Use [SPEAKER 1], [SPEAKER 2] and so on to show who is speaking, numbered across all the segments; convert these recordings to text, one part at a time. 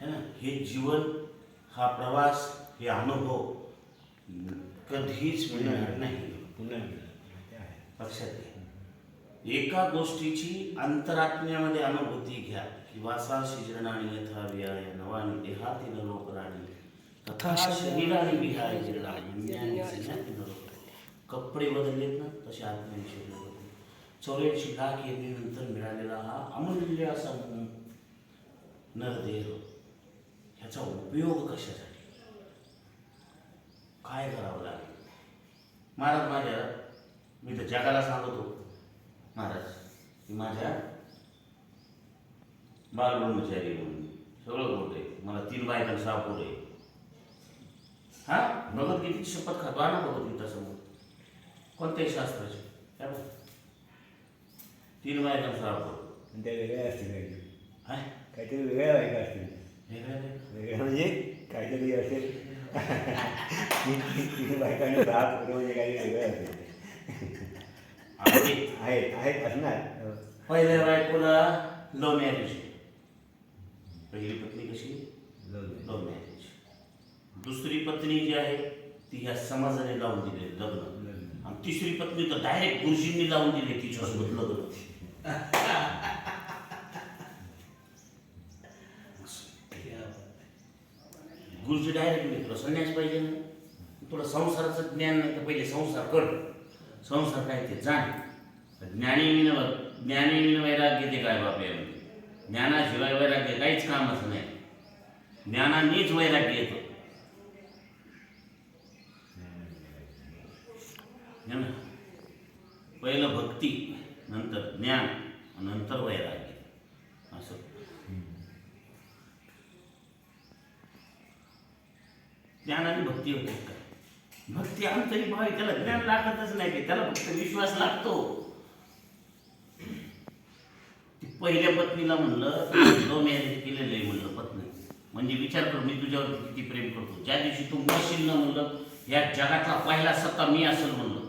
[SPEAKER 1] है ना. हे जीवन, हा प्रवास, हे अनुभव कधीच मिळणार नाही.
[SPEAKER 2] पुन्हा
[SPEAKER 1] लक्षात घ्या. एका गोष्टीची अंतरात्म्यामध्ये अनुभूती घ्या की वासा शिजरणाने यथा विहाय नवानी देहाती न लोकराणी तथा शरीराने विहाय जीर्णानी. कपडे बदललेत ना तसे आत्म्याने शरीर बदलले. 84 लाख येण्यानंतर मिळालेला हा अमूल्य असा नरदेह, ह्याचा उपयोग कशासाठी, काय करावं लागेल. महाराज माझ्या, मी तर जगाला सांगतो महाराज की माझ्या बालब्रह्मचारी म्हणून सगळं होते. मला 3 बायका 6 पोरं आहे. हा भगवद्गीतेची शपथ खातो ना भगवद्गीता समोर कोणत्याही शास्त्राची. 3 बायका 6 पोरं.
[SPEAKER 2] त्या वेगळ्या असतील काहीतरी.
[SPEAKER 1] हाय
[SPEAKER 2] काहीतरी वेगळ्या बायका असतील.
[SPEAKER 1] वेगळ्या
[SPEAKER 2] म्हणजे काहीतरी असेल. 3 बायकांनी 6 पोरं म्हणजे काही वेगळं असेल. आहेत असणार.
[SPEAKER 1] पहिल्या बायकोला लव्ह मॅरेज. पहिली पत्नी कशी लव्ह मॅरेज. दुसरी पत्नी जी आहे ती ह्या समाजाने लावून दिले लग्न. आणि तिसरी पत्नी तर डायरेक्ट गुरुजींनी लावून दिले तिच्यासोबत लग्न. गुरुजी डायरेक्ट मी तुला संन्यास पाहिजे ना, तुला संसाराचं ज्ञान नाही तर पहिले संसार कर. संसार काय ते जाण. ज्ञानी वैराग्य ते काय बाप यामध्ये. ज्ञानाशिवाय वैराग्य काहीच कामाचं नाही. ज्ञानानेच वैराग्य येतं. पहिलं भक्ती, नंतर ज्ञान, नंतर वैराग्य, असं. ज्ञान आणि भक्ती होते काय. भक्ती अंतरी भाव, त्याला ज्ञान लागतच नाही की, त्याला फक्त विश्वास लागतो. पहिल्या पत्नीला म्हणलं लव्ह मॅरेज केलेलं आहे म्हणलं पत्नी. म्हणजे विचार कर मी तुझ्यावर किती प्रेम करतो. ज्या दिवशी तू म्हणशील ना म्हणलं या जगातला पहिला सत्ता मी असेल म्हणलं.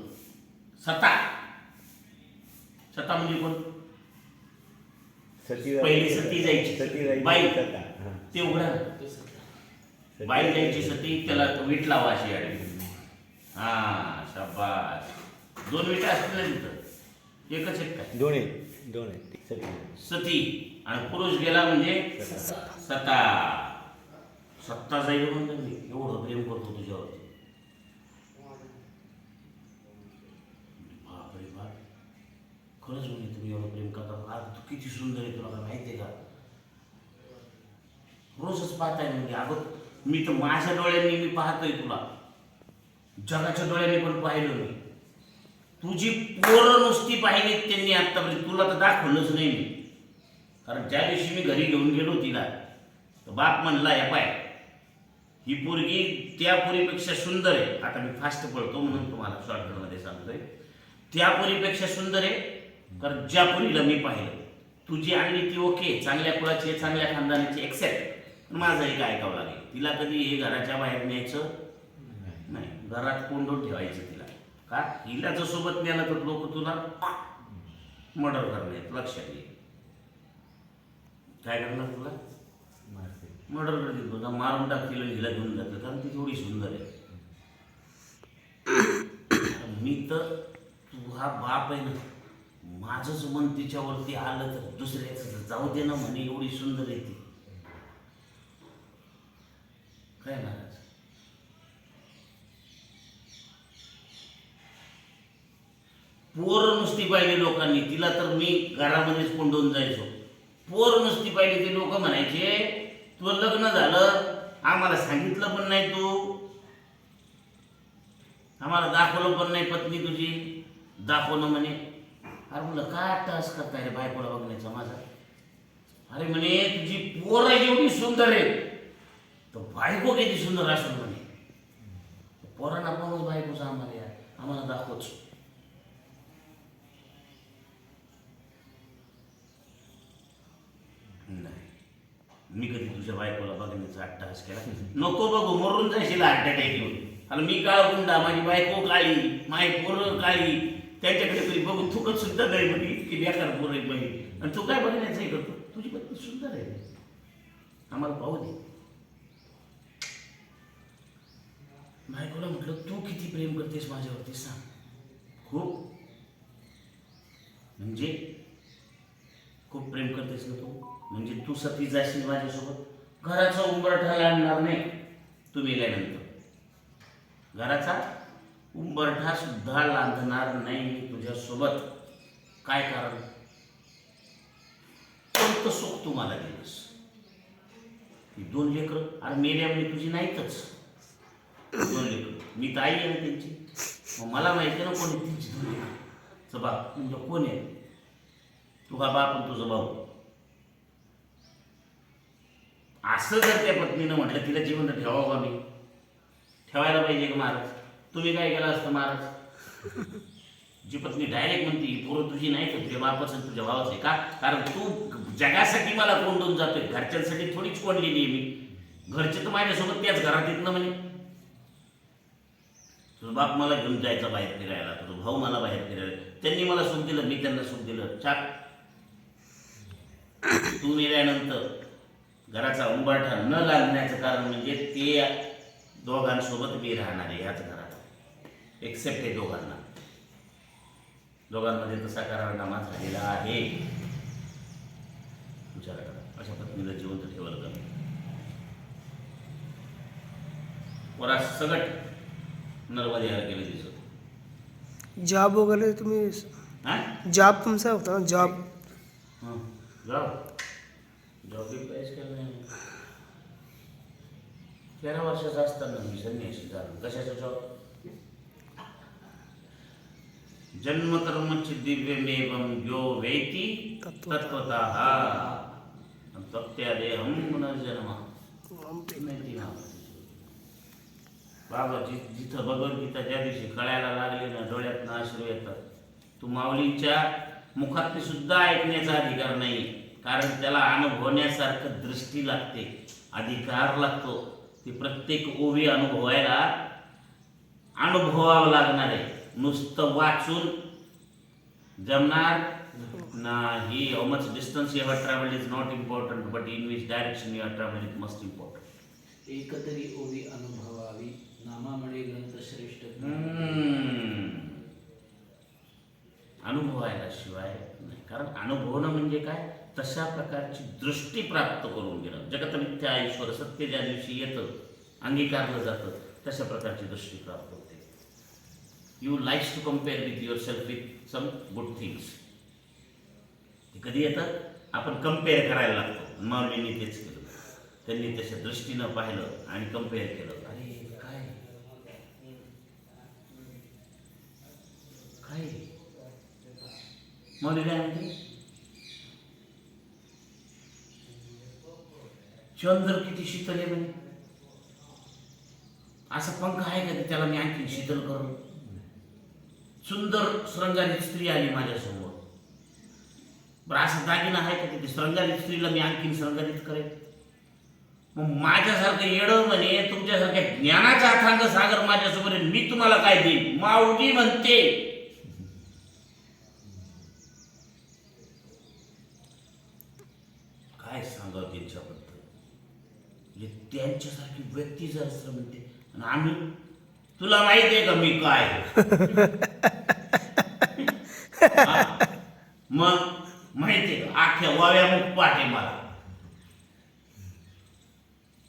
[SPEAKER 1] सत्ता म्हणजे कोण. पहिली सती जायची बाई. ते उघडा बाई जायची सती, त्याला वीट लावा अशी आडी. हा शाबास. 2 विटा असतील ना तिथं, एकच एक काय.
[SPEAKER 2] दोन
[SPEAKER 1] सती. आणि पुरुष गेला म्हणजे सत्ता. सत्ता जाईल म्हणलं मी एवढं प्रेम करतो तुझ्यावरती. बापरे बाप, खरंच म्हणजे तुम्ही एवढं प्रेम करता. आज तू किती सुंदर आहे तुला काय माहिती आहे का. रोजच पाहताय म्हणजे. अगं मी तर माझ्या डोळ्यांनी मी पाहतोय तुला, जगाच्या डोळ्यांनी पण पाहिलं मी. तुझी पोरं नुसती पाहिली त्यांनी आतापर्यंत, तुला तर दाखवलंच नाही मी. कारण ज्या दिवशी मी घरी घेऊन गेलो तिला तर बाप म्हणला या पाय ही पोरगी त्या पोरीपेक्षा सुंदर आहे. आता मी फास्ट पळतो म्हणून तुम्हाला शॉर्टकटमध्ये सांगतोय. त्या पोरीपेक्षा सुंदर आहे. कारण ज्या पोरीला मी पाहिलं, तुझी आणली ती ओके, चांगल्या कुळाची आहे, चांगल्या खानदानाची एक्सेप्ट. पण माझं एक ऐकावं लागेल. तिला कधी हे घराच्या बाहेर न्यायचं नाही, घरात कोंडून ठेवायचं तिला. का हिला जर सोबत नेलं तर लोक तुला मर्डर करणार. लक्षात घे. काय करणार तुला मर्डर करतील, तुला मारून टाकतील, हिला घेऊन जातील. कारण ती थोडी सुंदर आहे. मी तर तू हा बाप आहे ना, माझंच मन तिच्यावरती आलं तर दुसऱ्याचं जाऊ दे ना म्हणे, एवढी सुंदर आहे ती. काय महाराज. पोर नुसती पाहिली लोकांनी तिला, तर मी घरामध्येच कोंडून जायचो. पोर नुसती पाहिली ती लोक म्हणायचे तुझं लग्न झालं, आम्हाला सांगितलं पण नाही, तू आम्हाला दाखवलं पण नाही पत्नी तुझी. दाखवणं म्हणे. अरे म्हणलं काय टास करताय रे बायकोला बघण्याचा माझा. अरे म्हणे तुझी पोर एवढी सुंदर आहे तर बायको किती सुंदर असेल म्हणे. पोरांना पाहूच बायकोचा आम्हाला दाखवच. नाही, मी कधी तुझ्या बायकोला बघण्याचा अट्टाहास केला नको. बघू मरून जायशील हार्ट अटॅक येऊन. आणि मी काळ गुंडा, माझी बायको काळी, माझी पोरं काळी, त्यांच्याकडे तरी बघून थुकत सुद्धा नाही म्हणे. इतकी बेकार पोरं आहे बाई. आणि तू काय बघण्याचं हे करतो. तुझी पत्नी सुंदर आहे. आम्हाला पाहू दे. बायकोला म्हटलं तू किती प्रेम करतेस माझ्यावरती सांग. खूप म्हणजे खूप प्रेम करतेस ना तू. म्हणजे तू सती जाशील माझ्यासोबत. घराचा उंबरठा आणणार नाही तुम्ही गेल्यानंतर. घराचा उंबरठा सुद्धा लांधणार नाही मी तुझ्यासोबत. काय कारण? कोणतं सुख तुम्हाला दिलंस? ही 2 लेकरं अरे मेल्या म्हणजे तुझी नाहीतच. 2 लेकरं मी तर आई आहे ना त्यांची. मग मला माहिती ना कोण आहे त्यांची 2 लेकरं. बाप म्हणजे कोण आहे? तुझा बाप आणि तुझा भाऊ. असं जर त्या पत्नीनं म्हटलं तिला जिवंत ठेवावं का मी? ठेवायला पाहिजे का महाराज? तुम्ही काय केलं असतं महाराज? जी पत्नी डायरेक्ट म्हणते पोरं तुझी नाही तर तुझ्या बापाचं आणि तुझ्या भावाचं आहे का? कारण तू जगासाठी मला कोंडून जातोय, घरच्यांसाठी थोडीच कोंडलेली आहे मी. घरचे तर माझ्यासोबत त्याच घरात येत ना म्हणे. तुझा बाप मला घेऊन जायचा बाहेर फिरायला, तुझा भाऊ मला बाहेर फिरायला. त्यांनी मला सुख दिलं, मी त्यांना सुख दिलं. छाप. तू मेल्यानंतर घराचा उंबरठा न लागण्याचं कारण म्हणजे ते दोघांसोबत मी राहणार आहे ह्याच घरात. एक्सेप्ट हे दोघांना. दोघांमध्ये तसा करारनामा झालेला आहे. विचार करा, अशा पत्नीला जिवंत ठेवलं का? वरा सगट नर्वदेहार केलं दिसत.
[SPEAKER 3] जॉब वगैरे तुम्ही
[SPEAKER 1] हां
[SPEAKER 3] जॉब तुमचा होता ना जॉब?
[SPEAKER 1] हां जॉब जॉब बी काहीच केलं नाही. 13 वर्षाचा असताना मी संन्यासी झालो. कशाचा जॉब? जन्मकर्मच दिव्यमेवं यो वेति तत्त्वतः तत्त्यादेहं पुनर्जन्म. बाबा जिथं भगवद्गीता ज्या दिवशी कळायला लागली ना डोळ्यातनं अश्रू येतात. तू माऊलींच्या मुखातली सुद्धा ऐकण्याचा अधिकार नाही. कारण त्याला अनुभवण्यासारखं दृष्टी लागते, अधिकार लागतो. ती प्रत्येक ओवी अनुभवावं लागणार आहे. नुसतं वाचून जमणार नाही. How much distance you have travelled is not important, but in which direction you have travelled is must important.
[SPEAKER 4] एकतरी ओवी अनुभवावी, नामामणे ग्रंथ श्रेष्ठ.
[SPEAKER 1] अनुभवायला शिवाय नाही. कारण अनुभवणं म्हणजे काय? तशा प्रकारची दृष्टी प्राप्त करून घेणं. जगत मिथ्या ईश्वर सत्य ज्या दिवशी येतं, अंगीकारलं जातं, तशा प्रकारची दृष्टी प्राप्त होते. You likes to compare with yourself with some good things. ते कधी येतं? आपण कम्पेअर करायला लागतो. माऊलींनी तेच केलं. त्यांनी तशा दृष्टीनं पाहिलं आणि कम्पेअर केलं. अरे काय काय माऊली काय म्हणते? चंद्र किती शीतल आहे म्हणे. असा पंख आहे का त्याला मी आणखी शीतल करू? सुंदर श्रंगारित स्त्री आली माझ्यासमोर. बरं असं दागिना आहे का तिथे श्रंगारित स्त्रीला मी आणखीन श्रंगारित करेन? मग माझ्यासारखं येडं म्हणे, तुमच्यासारख्या ज्ञानाचा अथांग सागर माझ्यासमोर आहे, मी तुम्हाला काय देईन? माऊली म्हणते. काय सांगावं त्यांच्याबद्दल? म्हणजे त्यांच्यासारखी व्यक्ती जर असं म्हणते आणि आम्ही, तुला माहिती आहे का मी काय? मग माहिती आहे का? अख्ख्या वाव्या मुखपाट आहे मला.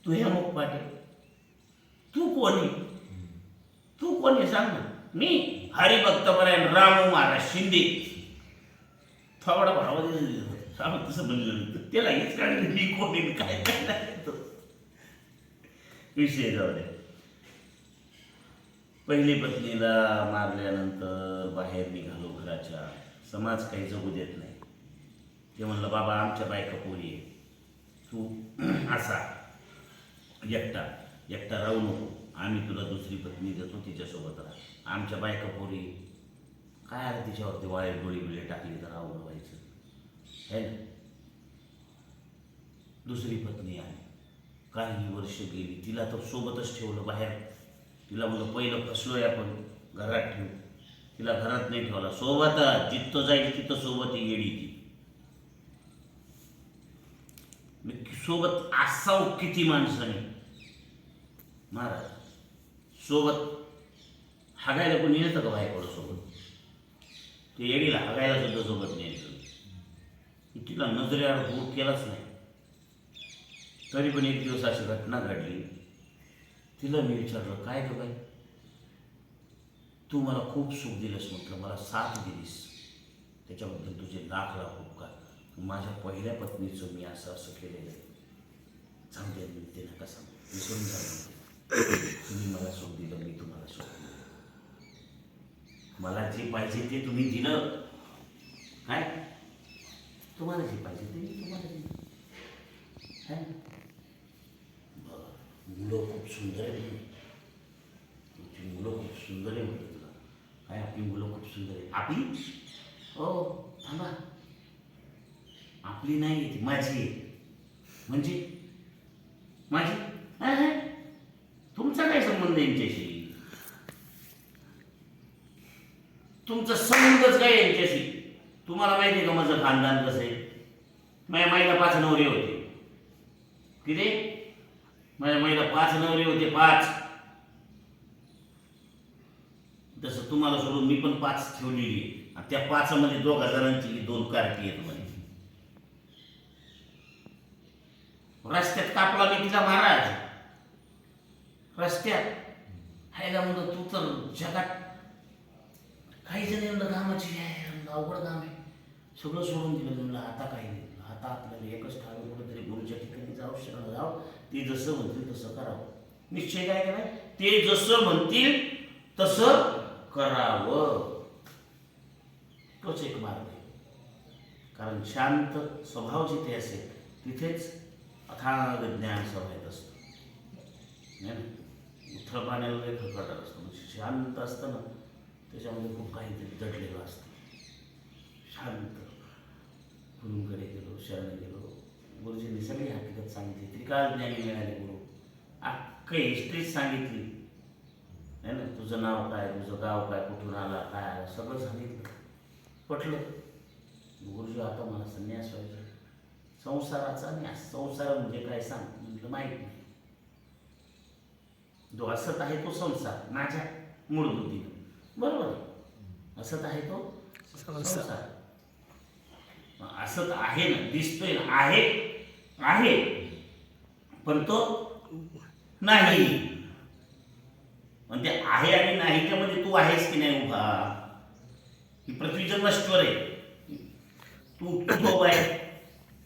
[SPEAKER 1] तू ह्या मुखपाट आहे. तू कोण आहे? तू कोण आहे सांग ना. मी हरिभक्तपरायण रामू महाराज शिंदे. थोडा भाव तसं म्हणलं त्याला हेच काढलं मी कोण आहे काय काय विषय जाऊ दे. पहिली पत्नीला मारल्यानंतर बाहेर निघालो घराच्या. समाज काही जगू देत नाही. ते म्हणलं बाबा आमच्या बायका पोरी आहे, तू असा एकटा राहू नको, आम्ही तुला दुसरी पत्नी देतो, तिच्यासोबत राहा. आमच्या बायका पोरी काय आलं तिच्यावरती वाळे गोळी बिळे टाकली तर अवघड व्हायचं है ना. दुसरी पत्नी आली, काही वर्ष गेली, तिला तर सोबतच ठेवलं बाहेर. तिला म्हणलं पहिलं फसलोय आपण, घरात ठेवू. तिला घरात नाही ठेवला, सोबतच जिथं जाईल तिथं सोबत येडी ती. सोबत असाव किती माणसाने महाराज सोबत हागायला कोणी येतं का बायकोला सोबत ते येडीला हागायला सुद्धा सोबत न्यायचं तिला नजरेआड दूर केलाच नाही तरी पण एक दिवस अशी घटना घडली तिला मी विचारलं काय ग बाई तू मला खूप सुख दिलंस म्हटलं मला साथ दिलीस त्याच्याबद्दल तुझे लाख लाख उपकार माझ्या पहिल्या पत्नीचं मी असं असं केलेलं आहे चांगले मी ते नका सांगू विसरून जा तुम्ही मला सुख दिलं मी तुम्हाला सुख दिलं मला जे पाहिजे ते तुम्ही दिलं काय तुम्हाला जे पाहिजे ते मी तुम्हाला दिलं काय बरं मुलं खूप सुंदर आहे तुमची मुलं खूप सुंदर आहे म्हटलं तुला काय आपली मुलं खूप सुंदर आहे आपली हो थांबा आपली नाही आहे ती माझी आहे म्हणजे माझी तुमचा काय संबंध आहे यांच्याशी तुमचा संबंधच काय यांच्याशी तुम्हाला माहिती आहे का माझं खानदान कसं आहे माझ्या माईला 5 नवरे होते किती माझ्या माईला 5 नवरे होते 5 तसं तुम्हाला सोडून मी पण 5 ठेवलेली आणि त्या 5 मध्ये 2 जणांची 2 कार्टी आहेत म्हणे रस्त्यात कापला मी तिला महाराज रस्त्यात हायला म्हणलं तू तर जगात काही जण एवढं कामाची आहे अवघड काम आहे सगळं सोडून दिलं म्हणलं आता काही नाही आता आपल्याला एकच ठावे कुठेतरी गुरुच्या ठिकाणी जाऊ शरण जाऊ ते जसं म्हणतील तसं करावं निश्चय काय कराय ते जसं म्हणतील तसं करावं तोच एक मार्ग आहे कारण शांत स्वभाव जिथे असेल तिथेच अथांग ज्ञान समायत असतं नाही ना उथळ पाण्याला लय खळखळाट असतं म्हणजे शांत असतं ना त्याच्यामध्ये खूप काहीतरी दडलेलं असतं शांत गुरुंकडे गेलो शरण गेलो गुरुजींनी सगळी हकीकत सांगितली त्रिकाळ ज्ञानी मिळाले गुरु अख्खं हिस्ट्रीच सांगितली आहे ना तुझं नाव काय तुझं गाव काय कुठून आला काय आला सगळं सांगितलं पटलं गुरुजी आता मला संन्यास व्हायचा संसाराचा न्यास संसार म्हणजे काय सांग म्हटलं माहीत नाही जो असत आहे तो संसार माझ्या मूळ बुद्धीनं बरोबर असत आहे तो संसार असत आहे ना दिसतोय ना आहे आहे पण तो नाही म्हणजे आहे आणि नाहीच्या मध्ये तू आहेस की नाही उभा ही पृथ्वी जर नश्वर आहे तू उभा आहे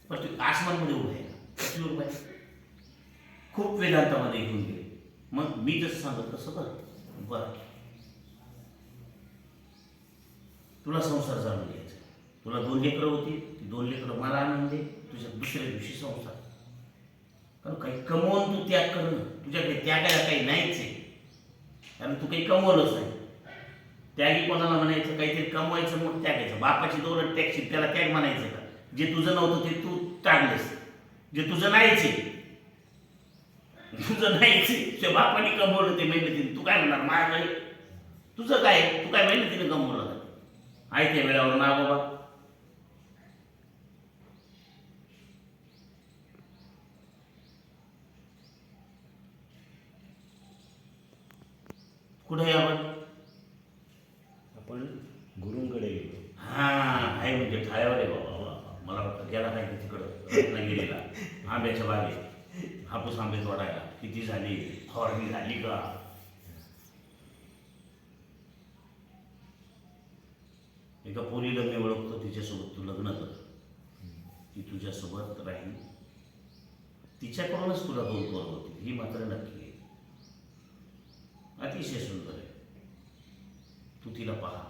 [SPEAKER 1] पृथ्वी आसमानमध्ये उभा आहे पृथ्वीवर उभा आहे खूप वेदांतामध्ये घेऊन गेले मग मी जसं सांगत तसं बरं तुला संसार जाणून घ्यायचा तुला 2 लेकरं होती ती 2 लेकरं मला आणून दे तुझ्या दुसऱ्या दिवशी संसार कारण काही कमवून तू त्याग करणं तुझ्याकडे त्यागायला काही नाहीच आहे कारण तू काही कमवलंच नाही त्यागी कोणाला म्हणायचं काहीतरी कमवायचं मग त्यागायचं बापाची दौलत टॅक्सी त्याला त्याग म्हणायचं का जे तुझं नव्हतं ते तू टाळलंस जे तुझं नाहीच आहे तुझं नाहीच आहे त्या बापाने कमवलं ते मेहनतीने तू काय म्हणणार माझं नाही तुझं काय तू काय मेहनतीने कमवलं आहे त्या वेळावर ना बाबा कुठे
[SPEAKER 2] आपण गुरुंकडे गेलो
[SPEAKER 1] हा आहे म्हणजे ठाण्यावर आहे बाबा मला वाटतं गेला नाही की तिकडं रत्नागिरीला आंब्याच्या बागेत हापूस आंबे तोडायला किती झाली फवारणी झाली का एका पोरीला मी ओळखतो तिच्यासोबत तू लग्न कर ती तुझ्यासोबत राहील तिच्याकडूनच तुला 2 पोरं होती ही मात्र नक्की आहे अतिशय सुंदर आहे तू तिला पहा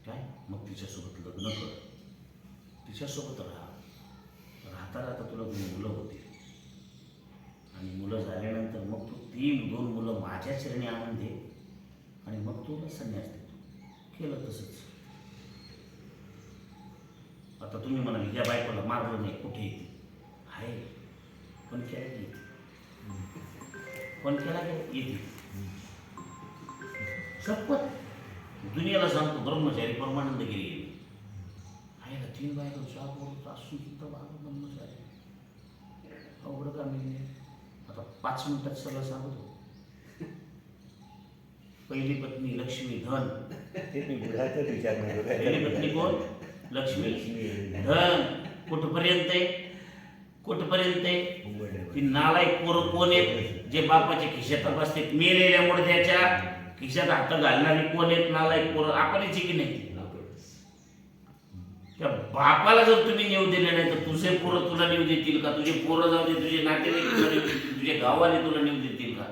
[SPEAKER 1] काय मग तिच्यासोबत लग्न कर तिच्यासोबत राहता राहता तुला 2 मुलं होतील आणि मुलं झाल्यानंतर मग तू ती 2 मुलं माझ्या चरणी आणून दे आणि मग तुला संन्यास देतो केलं तसंच आता तुम्ही म्हणाल या बायकोला मारलं नाही कुठे येते आहे पण केला की येते पण केला येते शपथ दुनियाला सांगतो ब्रह्मचारी परमानंद गिरी आहे ना 3 बायका असून सुद्धा ब्रह्मचारी
[SPEAKER 4] महिने
[SPEAKER 1] आता 5 मिनिटात सगळं सांगतो. पहिली पत्नी लक्ष्मी धन.
[SPEAKER 2] ते मी बुडाचाच विचार करतो.
[SPEAKER 1] पहिली पत्नी कोण? लक्ष्मी धन. कुठपर्यंत आहे? कुठपर्यंत आहे? ती नालायक पोरं कोण आहेत जे बापाच्या खिशात बसतात? मेलेल्या मुडद्याच्या खिशात हात घालणारी कोण आहेत नालायक पोरं? आपणच की नाही? त्या बापाला जर तुम्ही नेऊ दिले नाही तर तुझे पोरं तुला नेऊ देतील का? तुझे पोरं जाऊ दे, तुझे नातेवाईक तुला नेऊ देतील, तुझे गावाने तुला नेऊ देतील का?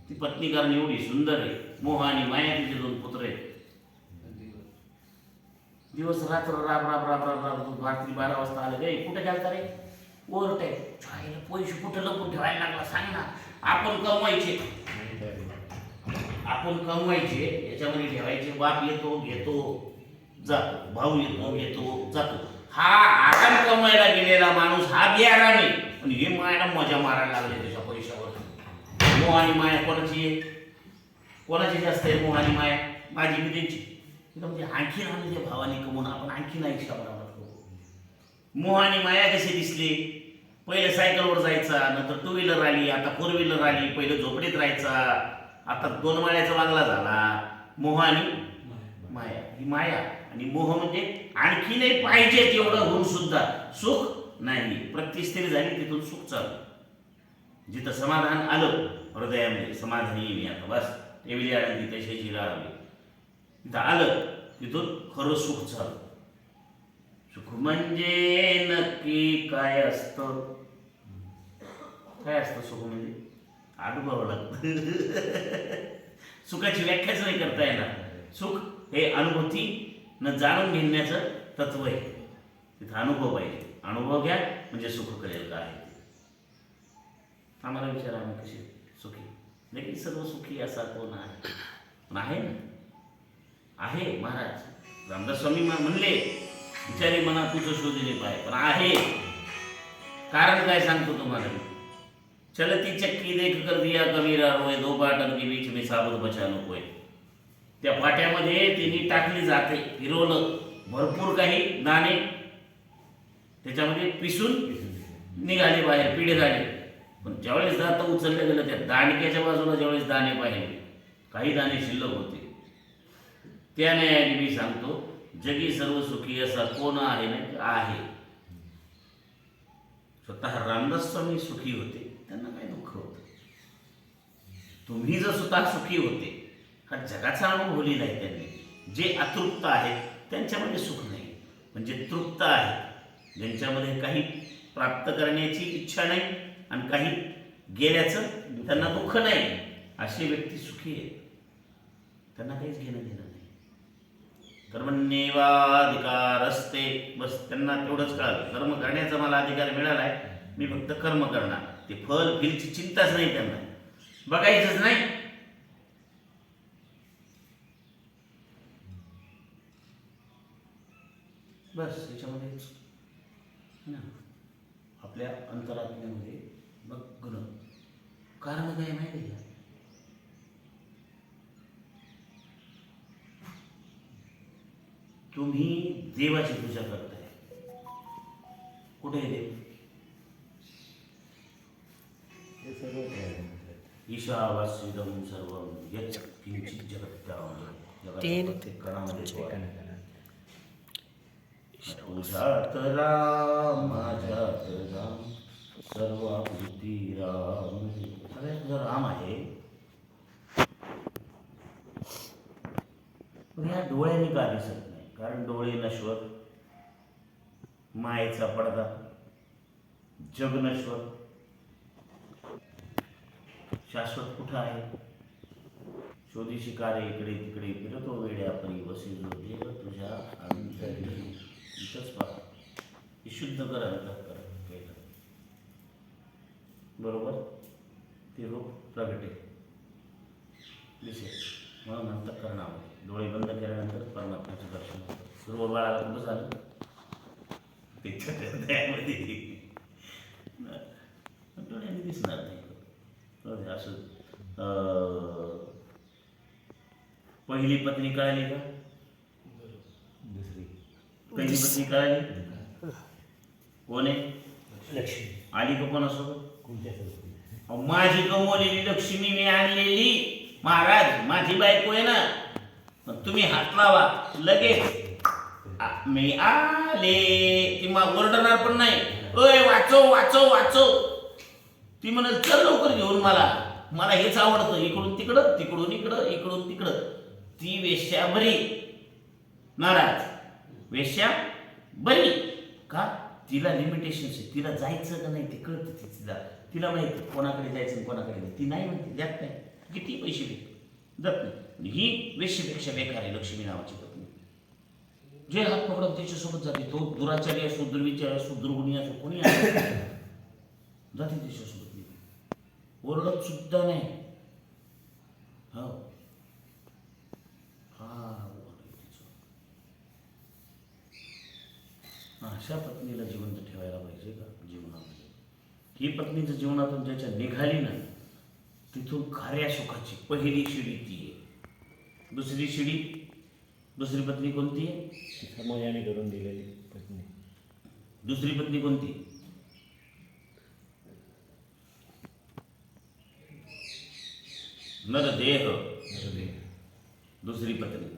[SPEAKER 1] ती पत्नी कारण एवढी सुंदर आहे. मोह आणि माया तिचे 2 पुत्र आहेत. दिवस रात्र राब राब राब राब राब रात्री 12 वाजता आले. रे कुठे गेलता रे? Over time. पैसे कुठे लपून ठेवायला लागला सांग ना. आपण कमवायचे याच्यामध्ये ठेवायचे. बाप येतो घेतो जातो, भाऊ येतो घेतो जातो. हा आराम कमवायला गेलेला माणूस हा बेआराम आहे. पण हे मायाला मजा मारायला लागले त्याच्या पैशावर. मोह आणि माया कोणाची आहे? कोणाची जास्त आहे मोह आणि माया? माझी मी त्यांची. म्हणजे आणखीन आम्ही त्या भावाने कमवून आपण आणखीन आयुष्या बरोबर करू. मोह आणि माया कसे दिसले? पहिले सायकलवर जायचा, नंतर 2 व्हीलर आली, आता 4 व्हीलर आली. पहिले झोपडीत राहायचा, आता 2 माळ्याचा बांगला झाला. मोह आणि माया. ही माया आणि मोह म्हणजे आणखीनही पाहिजे तेवढं होऊन सुद्धा सुख नाही. प्रतिस्थिर झाली तिथून सुख चालू. जिथं समाधान आलं हृदयामध्ये, समाधानी मी आता बस टेविली आनंदी तशाची राहावी. तिथं आलं तिथून खरं सुख चालू. सुख म्हणजे नक्की काय असतं? काय असतं सुख म्हणजे? अनुभव लागतं. सुखाची व्याख्याच नाही करता येणार. सुख हे अनुभूती न जाणून घेण्याचं तत्व आहे. तिथं अनुभव पाहिजे. अनुभव घ्या म्हणजे सुख कळेल काय आहे. आम्हाला विचारा आम्ही कसे सुखी? लेकिन सर्व सुखी असा कोण आहे? पण आहे ना, आहे. महाराज रामदास स्वामी म्हणले विचारी मना तुझं शोधले पाय. पण आहे. कारण काय सांगतो तुम्हाला? चलती चक्की देख कर दिया कबीरा रोय, 2 पाटन के बीच में साबुत बचा नकोय. त्या पाट्यामध्ये तिने टाकली जाते, फिरवलं, भरपूर काही दाणे त्याच्यामध्ये पिसून निघाले बाहेर, पिढे झाले. पण ज्यावेळेस दात उचललं गेलं त्या दाणक्याच्या बाजूला ज्यावेळेस दाणे पाहिले, काही दाणे शिल्लक होते. त्या न्यायाने मी सांगतो जगी सर्व सुखी असा कोण आहे ना? आहे. स्वतः रामदास स्वामी सुखी होते, त्यांना काय दुःख होतं? तुम्ही जर स्वतः सुखी होते, हा जगाचा अनुभव लिहिला आहे त्यांनी. जे अतृप्त आहेत त्यांच्यामध्ये सुख नाही, म्हणजे तृप्त आहे ज्यांच्यामध्ये काही प्राप्त करण्याची इच्छा नाही आणि काही गेल्याचं त्यांना दुःख नाही, अशी व्यक्ती सुखी आहे. त्यांना काहीच घेणं देणं नाही. कर्मण्येवाधिकार असते, बस त्यांना तेवढंच कळालं. कर्म करण्याचा मला अधिकार मिळाला आहे, मी फक्त कर्म करणार. ते फल फिलची चिंताच नाही त्यांना, बघायचंच नाही. बस याच्यामध्येच ना आपल्या अंतरात्म्यामध्ये मग्न. कारण काय माहिती आहे का? तुम्ही देवाची पूजा करताय. कुठे आहे देव?
[SPEAKER 2] हे सर्व
[SPEAKER 1] ईशावास्यदं सर्वं यत् किंचित् जगत्यां जगाच्या कणामध्ये तो आहे. तुझ्यात राम माझ्यात राम सर्वाभूती राम. सगळ्यात जो राम आहे पण ह्या डोळ्यांनी का दिसत नाही? कारण डोळे नश्वर, मायेचा पडदा, जग नश्वर, शाश्वत कुठं आहे? शोधी शिकारे इकडे तिकडे फिरतो वेड्या परी, वसे जो देव तुझ्या अंतरी. इथंच पहा, शुद्ध कर अंतःकर केलं बरोबर, ते रूप प्रगटे दिसेल. म्हणून अंतःकरणामध्ये डोळे बंद केल्यानंतर परमात्म्याचं दर्शन होतं. सर्व बाळाला कुठं झालं? त्याच्या हृदयामध्ये डोळ्यांनी दिसणार नाही. असं पहिली पत्नी कळाली का?
[SPEAKER 2] दुसरी
[SPEAKER 1] पहिली पत्नी कळाली कोण आहे?
[SPEAKER 2] लक्ष्मी
[SPEAKER 1] आली का कोणासोबत?
[SPEAKER 2] कोणत्या सोबत?
[SPEAKER 1] अहो, माझी गमवलेली लक्ष्मी मी आणलेली. महाराज माझी बायको आहे ना. मग तुम्ही हात लावा लगेच मी आले. ती मग ओरडणार पण नाही. ओय वाचव वाचव वाचव. ती म्हणाल चल लवकर घेऊन मला हेच आवडतं. इकडून तिकडं तिकडून इकडं इकडून तिकडं. ती वेश्या बरी. महाराज वेश्या बरी का? तिला लिमिटेशन्स आहे. तिला जायचं का नाही ते कळतं. तिला माहिती कोणाकडे जायचं आणि कोणाकडे नाही. ती नाही म्हणते जात नाही. किती पैसे दे जात नाही. ही वेश्येपेक्षा बेकार आहे लक्ष्मी नावाची पत्नी. जे हात पकडत त्याच्यासोबत जाते. तो दुराचारी असो दुर्विचारी असो दुर्गुणी असो कोणी असो जाते त्याच्यासोबत. ओरडत सुद्धा नाही. हो अशा पत्नीला जिवंत ठेवायला पाहिजे का जीवनामध्ये? ही पत्नी जर जीवनातून ज्याच्या निघाली ना तिथून खऱ्या सुखाची पहिली शिडी ती आहे. दुसरी शिडी दुसरी पत्नी कोणती आहे?
[SPEAKER 2] समाजाने करून दिलेली पत्नी.
[SPEAKER 1] दुसरी पत्नी कोणती? नरदेह. दुसरी पत्नी.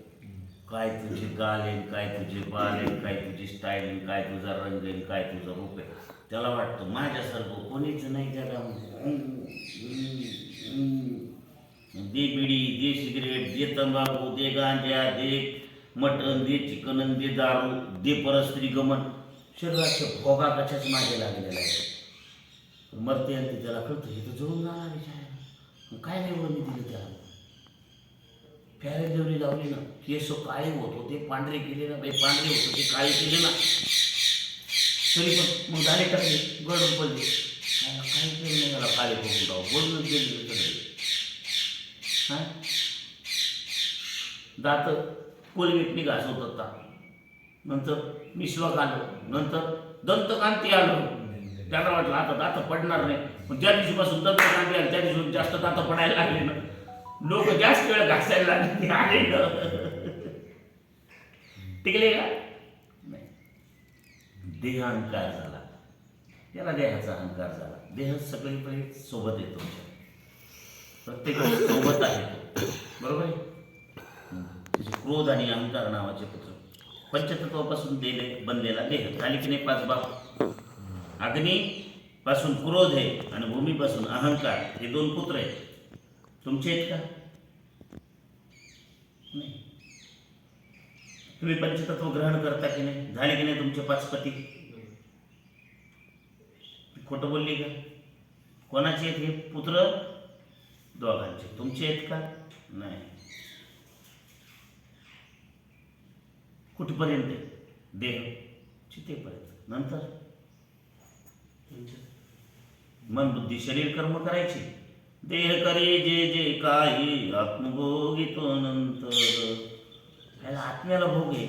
[SPEAKER 1] काय तुझे गाल आहे, काय तुझे बाल आहे, काय तुझी स्टाईल आहे, काय तुझा रंग आहे, काय तुझं रूप आहे. त्याला वाटतं माझ्यासारखं कोणीच नाही त्याला. दे बिडी, दे सिगरेट, दे तंबाखू, दे गांजा, दे मटण, दे चिकन, दे दारू, दे परस्त्री गमन. शरीराच्या भोगा कशाच मागे लागलेला आहे. मरते आणि त्याला कळतं हे तर जळून जाणार आहे. काय नाही बोल मी दिलं त्याला. फॅरे देवरी लावली ना केस काळे होत होते पांढरे केले ना पांढरे होत होते काळे केले ना तरी पण मग दाणे टाकले गडून पडले. काही केलं नाही त्याला काळे करून जाऊ बोलून गेले सगळे. दात कोलगेटनी घासवत होता. नंतर मिसवाक आलं. नंतर दंतकांती आलं. त्याला वाटलं आता दात पडणार नाही. पण ज्या दिवशीपासून दंतकांती आली त्या दिवशी जास्त दात पडायला लागले ना. लोक जास्त वेळ घासायला लागले. आले टिकले का नाही. देहांकार झाला. याला देहाचा अहंकार झाला. देह सगळीकडे सोबत येतो. प्रत्येक सोबत आहे तो. बरोबर आहे. क्रोध आणि अहंकार नावाचे पुत्र पंचतत्वापासून बनलेला देह. खाली की नाही 5 बाप. अग्नी पासून क्रोध आहे आणि भूमीपासून अहंकार. हे 2 पुत्र आहेत. तुमचे आहेत का? नाही. तुम्ही पंचतत्व ग्रहण करता की नाही? झाले की नाही तुमचे 5 पती? खोटं बोलली का? कोणाचे आहेत हे पुत्र? दोघांचे. तुमचे आहेत का? नाही. कुठपर्यंत आहे? देह चितेपर्यंत. नंतर मन बुद्धी शरीर कर्म करायचे. देह करे जे जे काही आत्मभोगी तो नंतर. ह्याला आत्म्याला भोग आहे.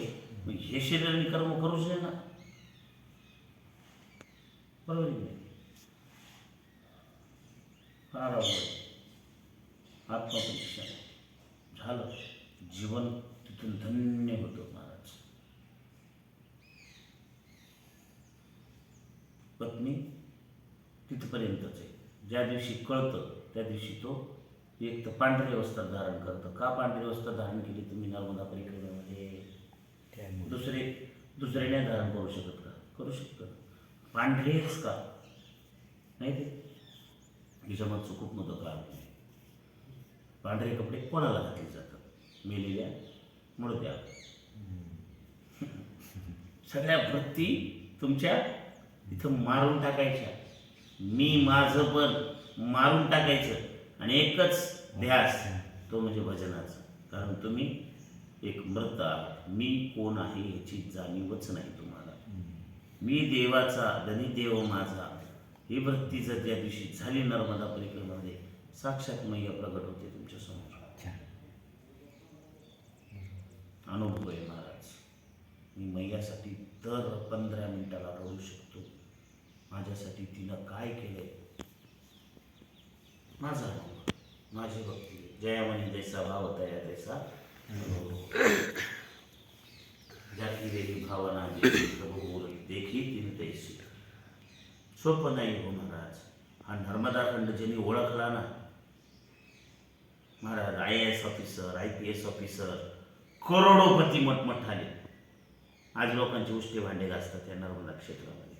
[SPEAKER 1] हे शरीराने कर्म करूच नाही ना. बरोबर आहे. फार अवघड. आत्मपरीक्षा झालं. जीवन तिथून धन्य होतं महाराज. पत्नी तिथपर्यंतच आहे. ज्या दिवशी कळतं त्या दिवशी तो एक तर पांढरी वस्त्र धारण करतं. का पांढरी वस्त्र धारण केली तुम्ही नर्मदा परिक्रमेमध्ये? दुसरे नाही धारण करू शकत का? करू शकतं. पांढरेच का नाही? ते हिजमाचं खूप मोठं काम आहे. पांढरे कपडे कोणाला घातले जातात? मेलेल्या मुळत्या. सगळ्या वृत्ती तुमच्या इथं मारून टाकायच्या. मी माझं पण मारून टाकायचं आणि एकच ध्यास तो म्हणजे भजनाचा. कारण तुम्ही एक मृत आहात. मी कोण आहे याची जाणीवच नाही तुम्हाला. मी देवाचा धनी देव माझा ही वृत्ती जर त्या दिवशी झाली नर्मदा परिक्रमेमध्ये साक्षात मैया प्रगट होते तुमच्या समोर. अनुभव आहे महाराज. मी मैयासाठी दर 15 मिनिटाला रडू शकतो. माझ्यासाठी तिनं काय केलंय माझा अनुभव, माझी भक्ती. जयामणी जैसा भाव तया तैसा जाती वेळी भावना प्रभू देखी तिन तैसी. सोपं नाही हो महाराज. हा नर्मदा खंड ज्यांनी ओळखला ना महाराज, IAS ऑफिसर, IPS ऑफिसर, करोडोपती मोठमोठाले आज लोकांचे उष्टे भांडे घासतात या नर्मदा क्षेत्रामध्ये,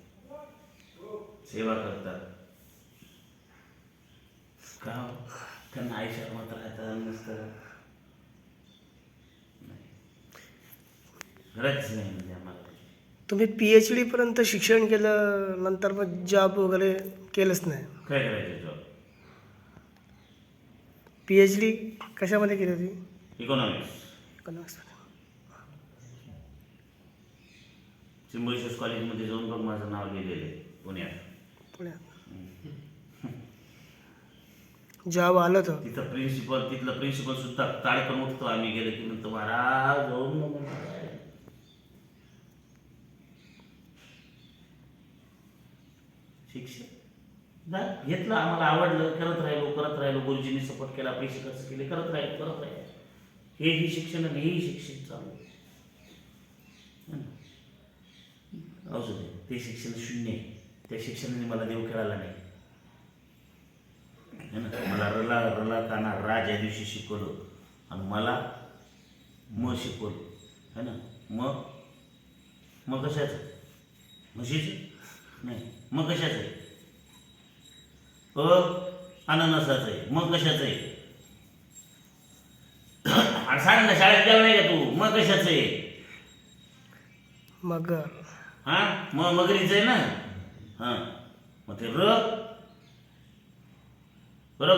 [SPEAKER 1] सेवा करतात. का हो? त्यांना आयुष्यात मात्र राहतात नसतं. खरंच नाही म्हणजे आम्हाला
[SPEAKER 3] तुम्ही PhD पर्यंत शिक्षण केलं, नंतर मग जॉब वगैरे केलंच नाही.
[SPEAKER 1] काय करायचं जॉब.
[SPEAKER 3] PhD कशामध्ये केली होती?
[SPEAKER 1] Economics,
[SPEAKER 3] economics.
[SPEAKER 1] सिम्बॉयसिस कॉलेजमध्ये जाऊन बघ, माझं नाव लिहिलेलं आहे पुण्यात.
[SPEAKER 3] पुण्यात जॉब आलं तर
[SPEAKER 1] तिथं तिथलं प्रिन्सिपल सुद्धा ताडकन उठतो आम्ही गेलो की म्हणतो महाराज जाऊन नको महाराज. शिक्षण घेतलं, आम्हाला आवडलं, करत राहिलो. गुरुजींनी सपोर्ट केला, पैसे खर्च केले, करत राहिलो. हेही शिक्षण आणि हेही शिक्षण चालू. असू दे, ते शिक्षण शून्य आहे. त्या शिक्षणाने मला देव खेळाला नाही है ना. मला रला काना रा ज्या दिवशी शिकवलं आणि मला शिकवलं है ना. मग कशाचं, म्हशीचं नाही, मग कशाचं आहे, अननसाचं आहे, मग कशाचं आहे. आणि सांग ना, शाळेत गेला नाही का तू, मग कशाचं आहे.
[SPEAKER 3] मगर.
[SPEAKER 1] हां मगरीचं आहे ना. हां मग ते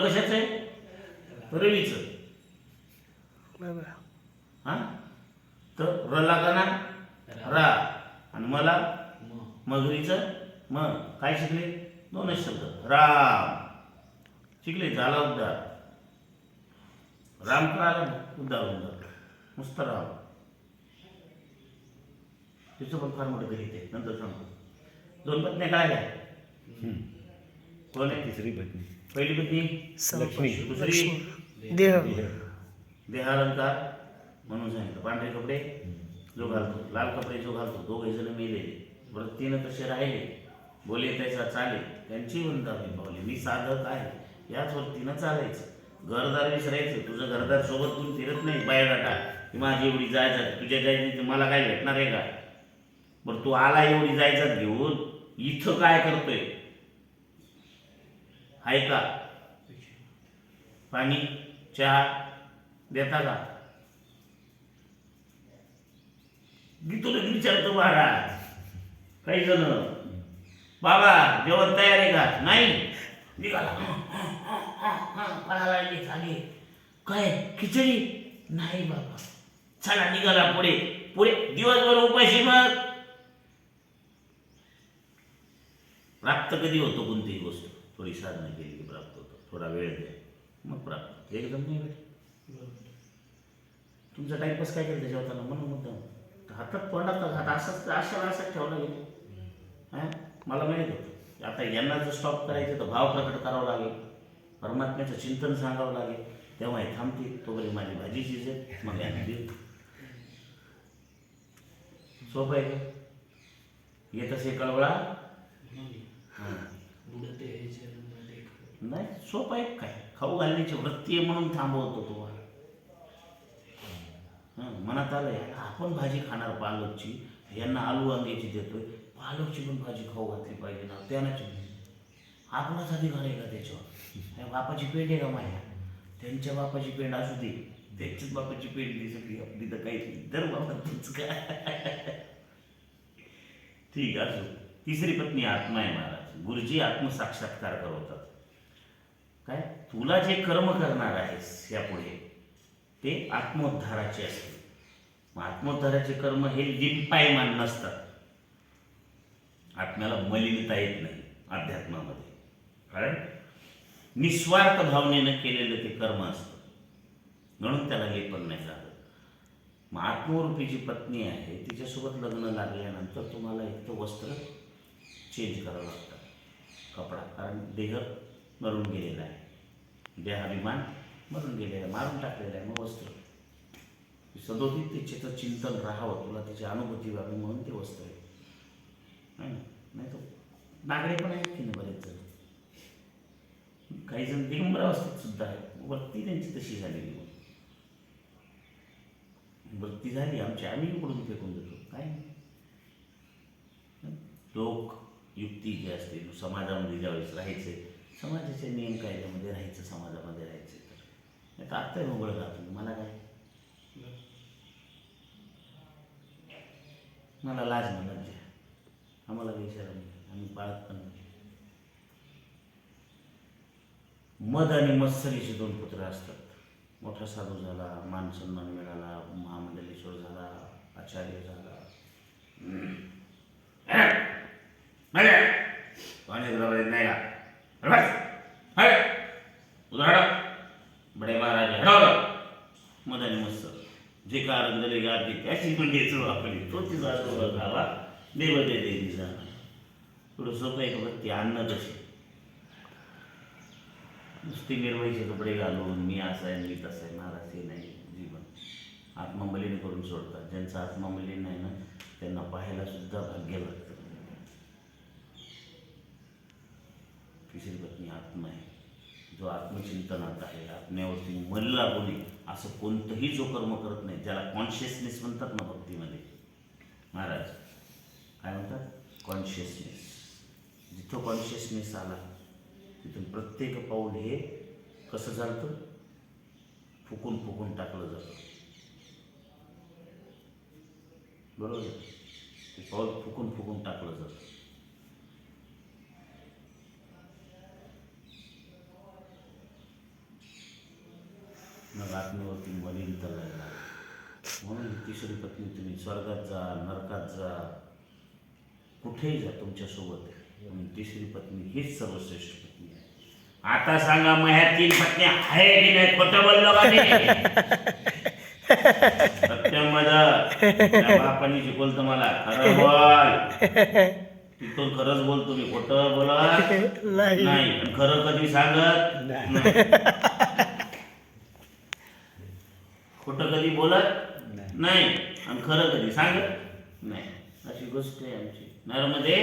[SPEAKER 1] कशाचं आहे, रवीचं.
[SPEAKER 3] बरोबर.
[SPEAKER 1] हां तर रला का ना रा आणि मला मगरीचं मग काय शिकले, दोनच शब्द, राम शिकले, झाला उद्धार. राम का आला, उद्धार नुसतं राम. तिचं पण फार मोठं गणित आहे, नंतर सांगतो. 2 पत्न्या काय आहे, कोण आहे.
[SPEAKER 2] तिसरी पत्नी
[SPEAKER 1] पहिली पत्नी
[SPEAKER 2] लक्ष्मी.
[SPEAKER 1] दुसरी
[SPEAKER 3] देह.
[SPEAKER 1] देहालंकार म्हणून सांगितलं. पांढरे कपडे जो घालतो, लाल कपडे जो घालतो, 2 जण मेले. बरं 3 कसे राहिले, बोले त्याचा चाले, त्यांची वंदावी पावली. मी साधं काय, याच वरतीनं चालायचं. घरदार विसरायचं. तुझं घरदार सोबत कोण फिरत नाही बायोडाटा की माझी एवढी जायचं, तुझ्या जायची मला काय भेटणार आहे का. बरं तू आला एवढी जायचं घेऊन, इथं काय करतोय, आहे का पाणी चहा देता का. तुला विचारतो महाराज, काही जण बाबा जेवण तयार आहे का, नाही निघाला झाली काय खिचडी, नाही बाबा चला निघाला पुढे पुढे. दिवसभर उपाशी. मग प्राप्त कधी होतो कोणतीही गोष्ट, थोडी साधना केली की प्राप्त होतं, थोडा वेळ द्या मग प्राप्त. एकदम नाही भेट. तुमचा टाईमपास काय केलं त्याच्या होताना म्हणून मुद्दा हातात तोंडात हात असाच ठेवला गेलो. हां मला माहीत होतं आता यांना जर स्टॉप करायचं तर भाव प्रकट करावा लागेल, परमात्म्याचं चिंतन सांगावं लागेल, तेव्हा हे थांबते. तोपर्यंत माझी भाजी शिजेल, मग यांना देऊ. सोपं आहे का. येत असे कळवळा नाही, सोपं आहे काय. खाऊ घालण्याची वृत्ती आहे म्हणून थांबवतो तुम्हाला. मनात आलं आपण भाजी खाणार पालकची, यांना आलू वांग्याची देतोय, पालकची पण भाजी खाऊ घातली पाहिजे ना. त्यानाच आपलाच अधिकार आहे का त्याच्यावर. बापाची पेंड आहे का माझ्या, त्यांच्या बापाची पेंड असू दे, त्यांच्याच बापाची पेंड दिसली आपली तर काही दर बाबा तुमचं काय. ठीक असो. तिसरी पत्नी आत्मा आहे महाराज. गुरुजी आत्मसाक्षात्कार करवतात. काय तुला जे कर्म करणार आहेस यापुढे ते आत्मोद्धाराचे असते. मग आत्मोद्धाराचे कर्म हे लिंपायमान नसतात. आत्म्याला मलिनता येत नाही अध्यात्मामध्ये, कारण निस्वार्थ भावनेनं केलेलं ते कर्म असतं, म्हणून त्याला लेपन नाही लागत. मग आत्मरूपी जी पत्नी आहे तिच्यासोबत लग्न लागल्यानंतर तुम्हाला एक तर वस्त्र चेंज करावं लागतं, कपडा, कारण देह मरून गेलेला आहे, देहाभिमान मरून गेलेला आहे, मारून टाकलेला आहे. मग वस्त्र सदोदित तिच्याचं चिंतन राहावं, तुला तिची अनुभूती व्हावी म्हणून ते वस्त्र आहे. नाही तो नागडे पण आहेत की नाही बरेच जण, काही जण दिगंबर अवस्थेत सुद्धा आहेत. वृत्ती त्यांची तशी झालेली, वृत्ती झाली आमची, आम्ही उकडून फेकून देतो काय नाही. लोक युक्ती जी असते, समाजामध्ये ज्यावेळेस राहायचे, समाजाचे नियम कायद्यामध्ये राहायचं, समाजामध्ये राहायचे, तर आत्ता मोगळं राहतो. मला काय, मला लाज नाही, लज्जा, आम्हाला काही शरम नाही, आम्ही पाळत पण नाही. मद आणि मत्सरीचे 2 पुत्र असतात. मोठा साधू झाला, मान सन्मान मिळाला, महामंडलेश्वर झाला, आचार्य झाला, बडे महाराज मद आणि मत्सर जे कारंजले गाते त्याची म्हणजे आपली तोची जातो गावा देव दे देवी जाणार. थोडं सोपं आहे का बघ, अन्न कशी नुसती निर्वहीचे कपडे घालून मी असं आहे मी तसं आहे, महाराज हे नाही जीवन. आत्ममलिन करून सोडतात. ज्यांचं आत्ममलिन आहे ना त्यांना पाहायला सुद्धा भाग्य लागतं. तिसरी पत्नी आत्मा आहे, जो आत्मचिंतनात आहे, आत्म्यावरती मन लागू नये असं कोणतंही जो कर्म करत नाही, ज्याला कॉन्शियसनेस म्हणतात ना भक्तीमध्ये. महाराज काय म्हणतात, कॉन्शियसनेस. जिथं कॉन्शियसनेस आला तिथून प्रत्येक पाऊल हे कसं चालतं, फुकून फुकून टाकलं जातं. बरोबर आहे, ते पाऊल फुकून फुकून टाकलं जातं. मग आत्मेवरती मलिन करायला. म्हणून तिसरी पत्नी तुम्ही स्वर्गात जा, नरकात जा, कुठेही जा तुमच्यासोबत आहे. म्हणून तिसरी पत्नी हीच सर्वश्रेष्ठ पत्नी आहे. आता सांगा मग ह्या 3 पत्नी आहे की नाही, खोटं बोललो का नाही? सत्यम बापानी शिकवलं मला, खरं बोल. तिथून खरंच बोलतो मी, खोटं बोलत नाही, आणि खरं कधी सांगत नाही. खोटं कधी बोलत नाही आणि खरं कधी सांगत नाही. अशी गोष्ट आहे आमची नरमध्ये.